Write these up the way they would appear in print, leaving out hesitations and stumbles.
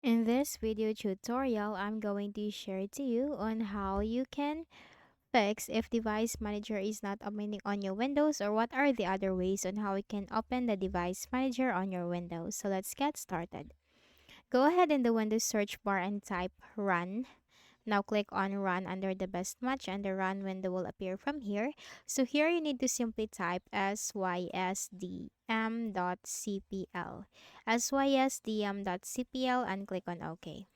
In this video tutorial, I'm going to share to you on how you can fix if device manager is not opening on your Windows, or what are the other ways on how we can open the device manager on your Windows. So let's get started. Go ahead in the Windows search bar and type run. Now click on run under the best match and the run window will appear from here. So here you need to simply type sysdm.cpl. sysdm.cpl and click on OK.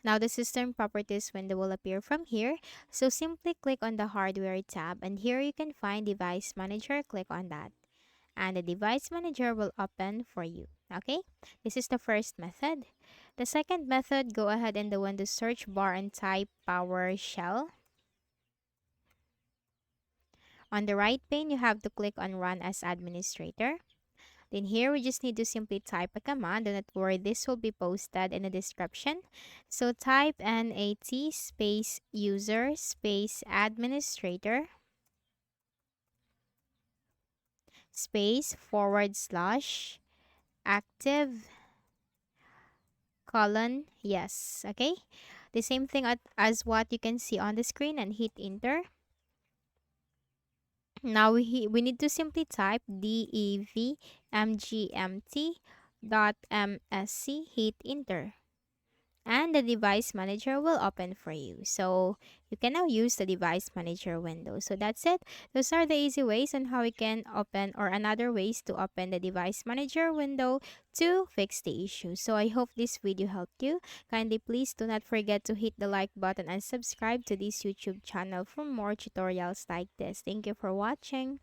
Now the system properties window will appear from here. So simply click on the hardware tab and here you can find device manager. Click on that and the device manager will open for you. Okay, this is the first method. The second method, go ahead in the Windows search bar and type PowerShell. On the right pane, you have to click on Run as Administrator. Then here we just need to simply type a command. Do not worry, this will be posted in the description. So type NAT space user space administrator space / active yes. Okay, the same thing as what you can see on the screen and hit enter. Now we need to simply type devmgmt.msc, hit enter, and the device manager will open for you. So you can now use the device manager window. So that's it. Those are the easy ways on how we can open, or another ways to open the device manager window to fix the issue. So I hope this video helped you. Kindly please do not forget to hit the like button and subscribe to this YouTube channel for more tutorials like this. Thank you for watching.